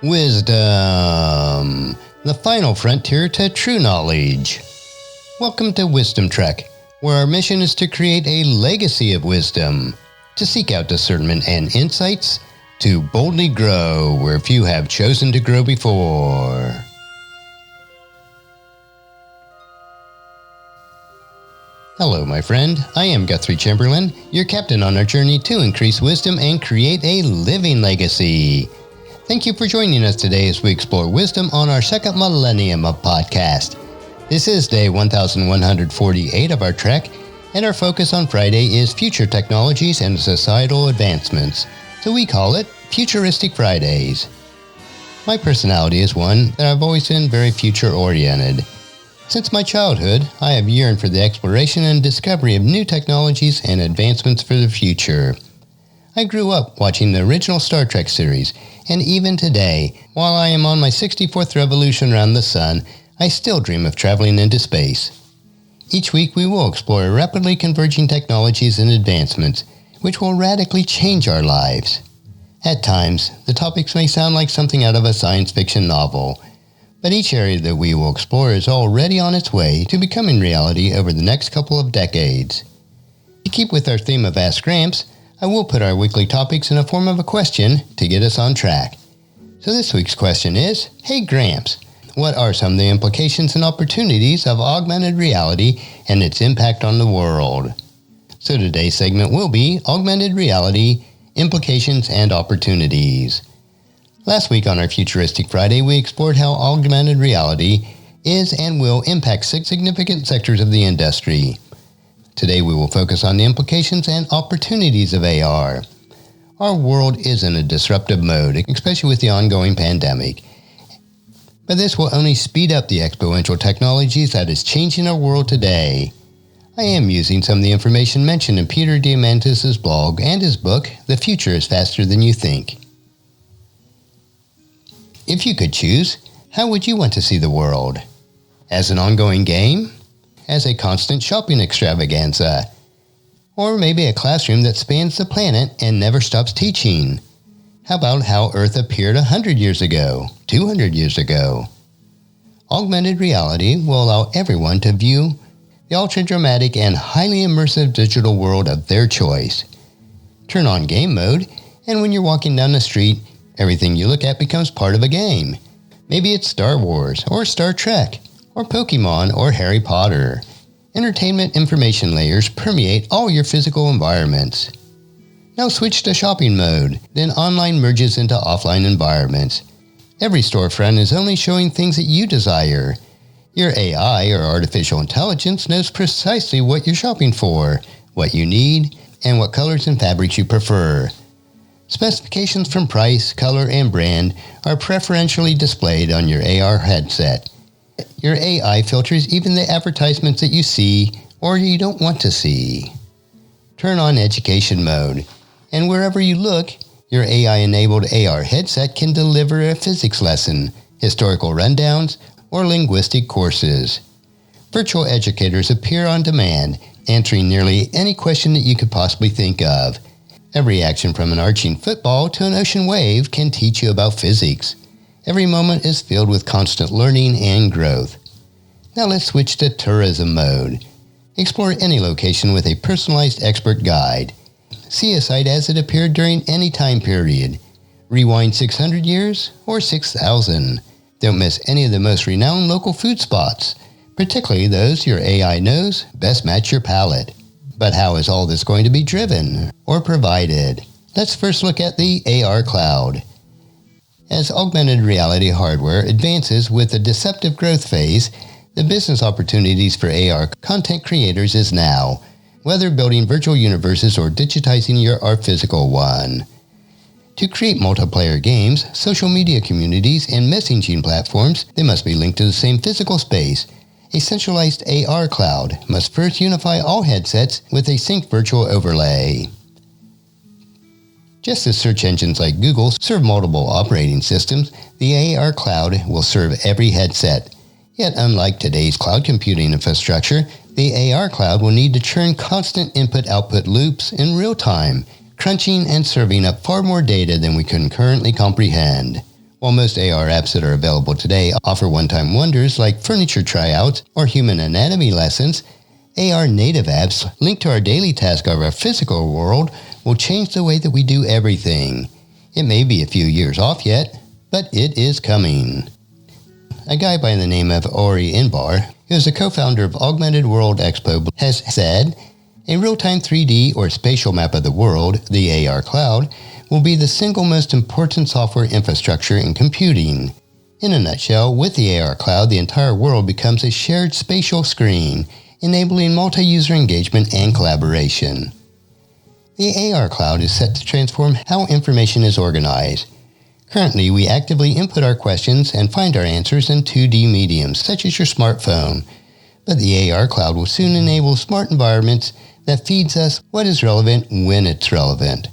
Wisdom, the final frontier to true knowledge. Welcome to Wisdom Trek, where our mission is to create a legacy of wisdom, to seek out discernment and insights, to boldly grow where few have chosen to grow before. Hello, my friend. I am Guthrie Chamberlain, your captain on our journey to increase wisdom and create a living legacy. Thank you for joining us today as we explore wisdom on our second millennium of podcast. This is day 1148 of our trek, and our focus on Friday is future technologies and societal advancements, so we call it Futuristic Fridays. My personality is one that I've always been very future-oriented. Since my childhood, I have yearned for the exploration and discovery of new technologies and advancements for the future. I grew up watching the original Star Trek series, and even today, while I am on my 64th revolution around the sun, I still dream of traveling into space. Each week we will explore rapidly converging technologies and advancements, which will radically change our lives. At times, the topics may sound like something out of a science fiction novel, but each area that we will explore is already on its way to becoming reality over the next couple of decades. To keep with our theme of Ask Gramps, I will put our weekly topics in a form of a question to get us on track. So this week's question is, Hey Gramps, what are some of the implications and opportunities of augmented reality and its impact on the world? So today's segment will be Augmented Reality, Implications and Opportunities. Last week on our Futuristic Friday, we explored how augmented reality is and will impact significant sectors of the industry. Today we will focus on the implications and opportunities of AR. Our world is in a disruptive mode, especially with the ongoing pandemic. But this will only speed up the exponential technologies that is changing our world today. I am using some of the information mentioned in Peter Diamandis' blog and his book, The Future is Faster Than You Think. If you could choose, how would you want to see the world? As an ongoing game? As a constant shopping extravaganza? Or maybe a classroom that spans the planet and never stops teaching? How about how Earth appeared 100 years ago, 200 years ago? Augmented reality will allow everyone to view the ultra-dramatic and highly immersive digital world of their choice. Turn on game mode, and when you're walking down the street, everything you look at becomes part of a game. Maybe it's Star Wars, or Star Trek, or Pokemon, or Harry Potter. Entertainment information layers permeate all your physical environments. Now switch to shopping mode, then online merges into offline environments. Every storefront is only showing things that you desire. Your AI, or artificial intelligence, knows precisely what you're shopping for, what you need, and what colors and fabrics you prefer. Specifications from price, color, and brand are preferentially displayed on your AR headset. Your AI filters even the advertisements that you see or you don't want to see. Turn on education mode, and wherever you look, your AI-enabled AR headset can deliver a physics lesson, historical rundowns, or linguistic courses. Virtual educators appear on demand, answering nearly any question that you could possibly think of. Every action from an arching football to an ocean wave can teach you about physics. Every moment is filled with constant learning and growth. Now let's switch to tourism mode. Explore any location with a personalized expert guide. See a site as it appeared during any time period. Rewind 600 years or 6,000. Don't miss any of the most renowned local food spots, particularly those your AI knows best match your palate. But how is all this going to be driven or provided? Let's first look at the AR cloud. As augmented reality hardware advances with the deceptive growth phase, the business opportunities for AR content creators is now, whether building virtual universes or digitizing your physical one. To create multiplayer games, social media communities, and messaging platforms, they must be linked to the same physical space. A centralized AR cloud must first unify all headsets with a sync virtual overlay. Just as search engines like Google serve multiple operating systems, the AR cloud will serve every headset. Yet unlike today's cloud computing infrastructure, the AR cloud will need to churn constant input-output loops in real time, crunching and serving up far more data than we can currently comprehend. While most AR apps that are available today offer one-time wonders like furniture tryouts or human anatomy lessons, AR native apps linked to our daily task of our physical world will change the way that we do everything. It may be a few years off yet, but it is coming. A guy by the name of Ori Inbar, who is the co-founder of Augmented World Expo, has said, a real-time 3D or spatial map of the world, the AR cloud, will be the single most important software infrastructure in computing. In a nutshell, with the AR cloud, the entire world becomes a shared spatial screen, enabling multi-user engagement and collaboration. The AR cloud is set to transform how information is organized. Currently, we actively input our questions and find our answers in 2D mediums, such as your smartphone. But the AR cloud will soon enable smart environments that feeds us what is relevant when it's relevant.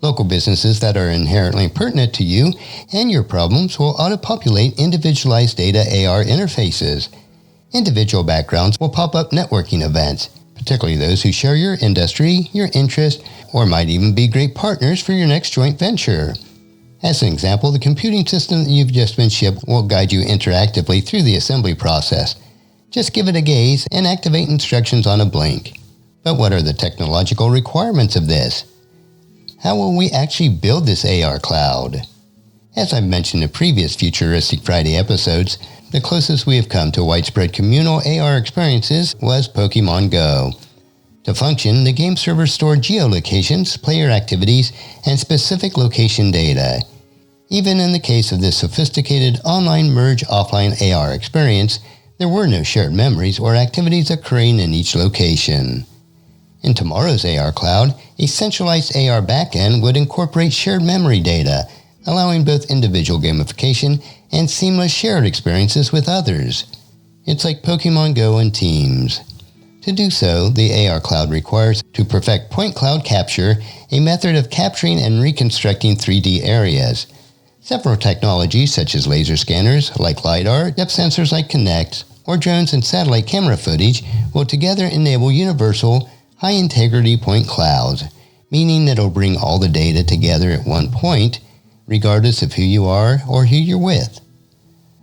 Local businesses that are inherently pertinent to you and your problems will auto-populate individualized data AR interfaces. Individual backgrounds will pop up networking events, particularly those who share your industry, your interest, or might even be great partners for your next joint venture. As an example, the computing system that you've just been shipped will guide you interactively through the assembly process. Just give it a gaze and activate instructions on a blink. But what are the technological requirements of this? How will we actually build this AR cloud? As I've mentioned in previous Futuristic Friday episodes, the closest we have come to widespread communal AR experiences was Pokemon Go. To function, the game server stored geolocations, player activities, and specific location data. Even in the case of this sophisticated online merge offline AR experience, there were no shared memories or activities occurring in each location. In tomorrow's AR cloud, a centralized AR backend would incorporate shared memory data, allowing both individual gamification and seamless shared experiences with others. It's like Pokemon Go and Teams. To do so, the AR cloud requires to perfect point cloud capture, a method of capturing and reconstructing 3D areas. Several technologies such as laser scanners like LiDAR, depth sensors like Kinect, or drones and satellite camera footage will together enable universal, high-integrity point clouds, meaning that it'll bring all the data together at one point, regardless of who you are or who you're with.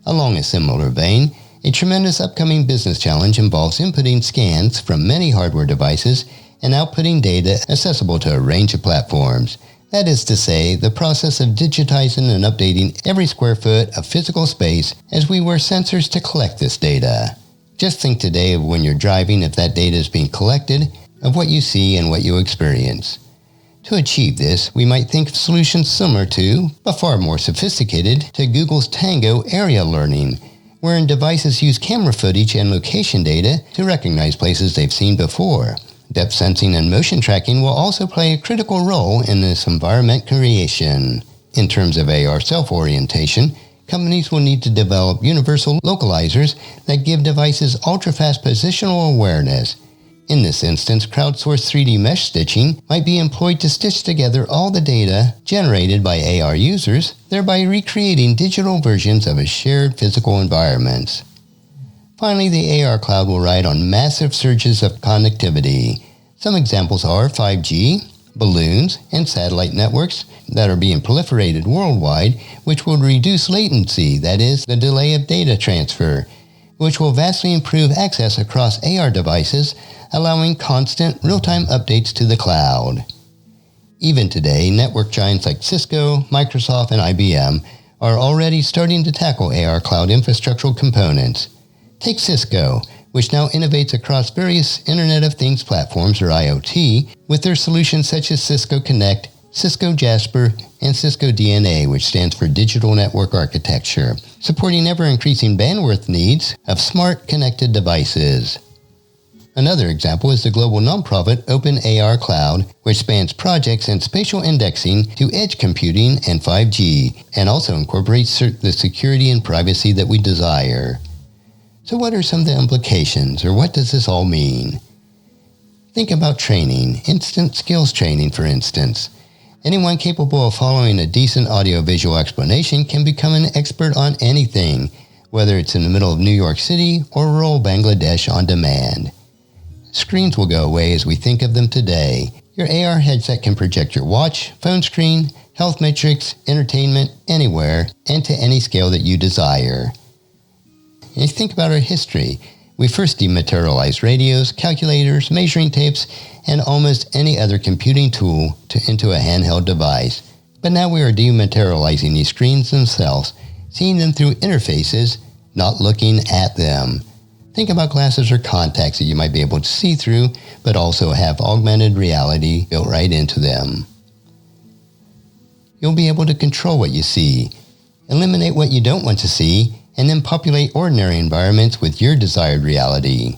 Along a similar vein, a tremendous upcoming business challenge involves inputting scans from many hardware devices and outputting data accessible to a range of platforms. That is to say, the process of digitizing and updating every square foot of physical space as we wear sensors to collect this data. Just think today of when you're driving if that data is being collected, of what you see and what you experience. To achieve this, we might think of solutions similar to, but far more sophisticated, to Google's Tango area learning, wherein devices use camera footage and location data to recognize places they've seen before. Depth sensing and motion tracking will also play a critical role in this environment creation. In terms of AR self-orientation, companies will need to develop universal localizers that give devices ultra-fast positional awareness. In this instance, crowdsourced 3D mesh stitching might be employed to stitch together all the data generated by AR users, thereby recreating digital versions of a shared physical environment. Finally, the AR cloud will ride on massive surges of connectivity. Some examples are 5G, balloons, and satellite networks that are being proliferated worldwide, which will reduce latency, that is, the delay of data transfer, which will vastly improve access across AR devices, allowing constant real-time updates to the cloud. Even today, network giants like Cisco, Microsoft, and IBM are already starting to tackle AR cloud infrastructural components. Take Cisco, which now innovates across various Internet of Things platforms, or IoT, with their solutions such as Cisco Connect, Cisco Jasper, and Cisco DNA, which stands for Digital Network Architecture, supporting ever-increasing bandwidth needs of smart connected devices. Another example is the global nonprofit OpenAR Cloud, which spans projects and spatial indexing to edge computing and 5G, and also incorporates the security and privacy that we desire. So what are some of the implications, or what does this all mean? Think about training, instant skills training, for instance. Anyone capable of following a decent audio-visual explanation can become an expert on anything, whether it's in the middle of New York City or rural Bangladesh on demand. Screens will go away as we think of them today. Your AR headset can project your watch, phone screen, health metrics, entertainment, anywhere, and to any scale that you desire. And if you think about our history, we first dematerialized radios, calculators, measuring tapes, and almost any other computing tool into a handheld device. But now we are dematerializing these screens themselves, seeing them through interfaces, not looking at them. Think about glasses or contacts that you might be able to see through, but also have augmented reality built right into them. You'll be able to control what you see, eliminate what you don't want to see, and then populate ordinary environments with your desired reality.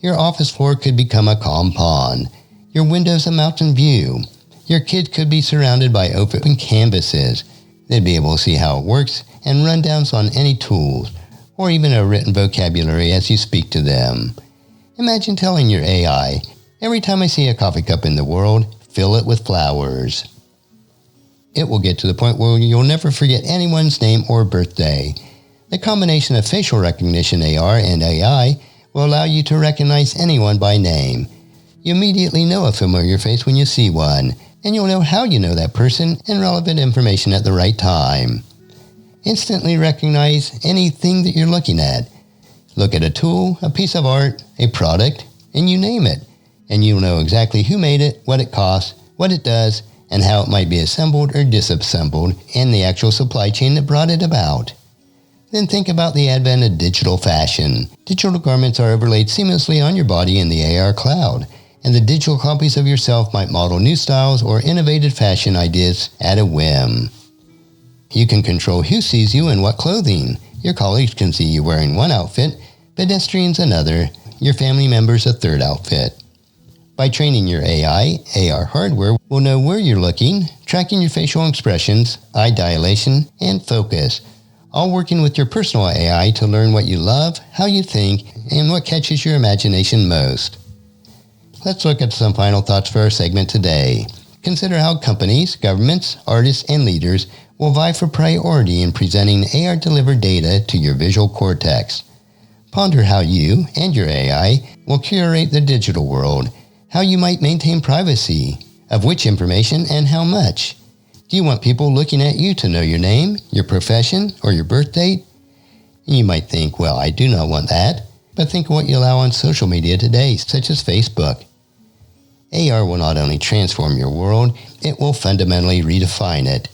Your office floor could become a calm pond. Your windows a mountain view. Your kids could be surrounded by open canvases. They'd be able to see how it works and rundowns on any tools, or even a written vocabulary as you speak to them. Imagine telling your AI, every time I see a coffee cup in the world, fill it with flowers. It will get to the point where you'll never forget anyone's name or birthday. The combination of facial recognition AR and AI will allow you to recognize anyone by name. You immediately know a familiar face when you see one, and you'll know how you know that person and relevant information at the right time. Instantly recognize anything that you're looking at. Look at a tool, a piece of art, a product, and you name it, and you'll know exactly who made it, what it costs, what it does, and how it might be assembled or disassembled, and the actual supply chain that brought it about. Then think about the advent of digital fashion. Digital garments are overlaid seamlessly on your body in the AR cloud, and the digital copies of yourself might model new styles or innovative fashion ideas at a whim. You can control who sees you and what clothing. Your colleagues can see you wearing one outfit, pedestrians another, your family members a third outfit. By training your AI, AR hardware will know where you're looking, tracking your facial expressions, eye dilation, and focus, all working with your personal AI to learn what you love, how you think, and what catches your imagination most. Let's look at some final thoughts for our segment today. Consider how companies, governments, artists, and leaders will vie for priority in presenting AR-delivered data to your visual cortex. Ponder how you and your AI will curate the digital world, how you might maintain privacy, of which information and how much. Do you want people looking at you to know your name, your profession, or your birth date? And you might think, well, I do not want that, but think of what you allow on social media today, such as Facebook. AR will not only transform your world, it will fundamentally redefine it.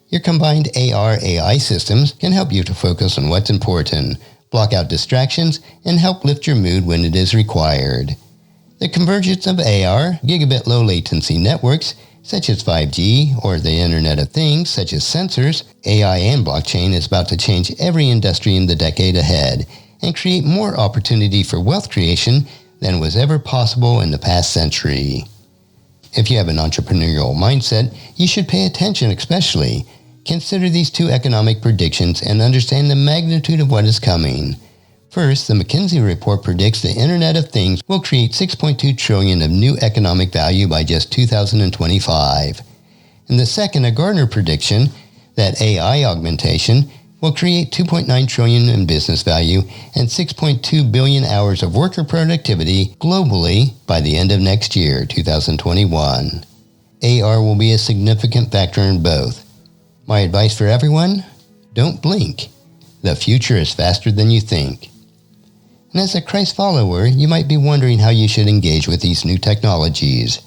Your combined AR-AI systems can help you to focus on what's important, block out distractions, and help lift your mood when it is required. The convergence of AR, gigabit low latency networks, such as 5G or the Internet of Things, such as sensors, AI and blockchain is about to change every industry in the decade ahead and create more opportunity for wealth creation than was ever possible in the past century. If you have an entrepreneurial mindset, you should pay attention especially. Consider these two economic predictions and understand the magnitude of what is coming. First, the McKinsey report predicts the Internet of Things will create $6.2 trillion of new economic value by just 2025. And the second, a Gartner prediction that AI augmentation will create $2.9 trillion in business value and 6.2 billion hours of worker productivity globally by the end of next year, 2021. AR will be a significant factor in both. My advice for everyone? Don't blink. The future is faster than you think. And as a Christ follower, you might be wondering how you should engage with these new technologies.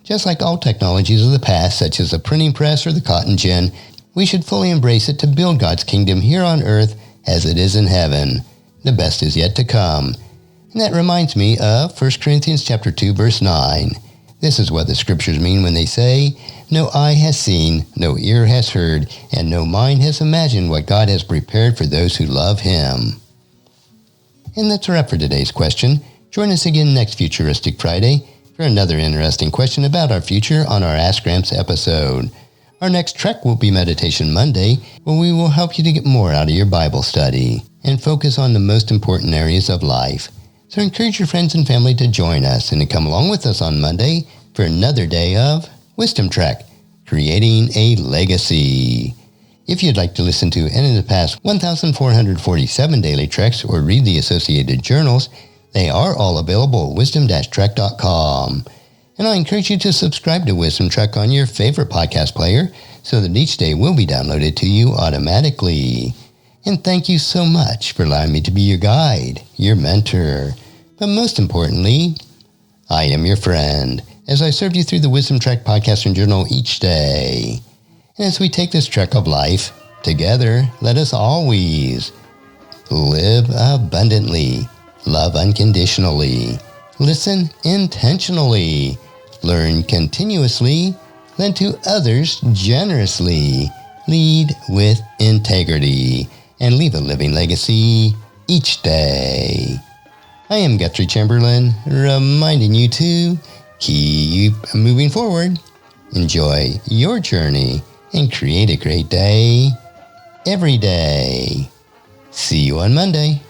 Just like all technologies of the past, such as the printing press or the cotton gin, we should fully embrace it to build God's kingdom here on earth as it is in heaven. The best is yet to come. And that reminds me of 1 Corinthians chapter 2, verse 9. This is what the scriptures mean when they say, "No eye has seen, no ear has heard, and no mind has imagined what God has prepared for those who love Him." And that's a wrap for today's question. Join us again next Futuristic Friday for another interesting question about our future on our Ask Gramps episode. Our next trek will be Meditation Monday, where we will help you to get more out of your Bible study and focus on the most important areas of life. So encourage your friends and family to join us and to come along with us on Monday for another day of Wisdom Trek, Creating a Legacy. If you'd like to listen to any of the past 1,447 daily treks or read the associated journals, they are all available at wisdom-trek.com. And I encourage you to subscribe to Wisdom Trek on your favorite podcast player so that each day will be downloaded to you automatically. And thank you so much for allowing me to be your guide, your mentor. But most importantly, I am your friend as I serve you through the Wisdom Trek podcast and journal each day. And as we take this trek of life together, let us always live abundantly, love unconditionally, listen intentionally, learn continuously, lend to others generously, lead with integrity, and leave a living legacy each day. I am Guthrie Chamberlain, reminding you to keep moving forward, enjoy your journey, and create a great day every day. See you on Monday.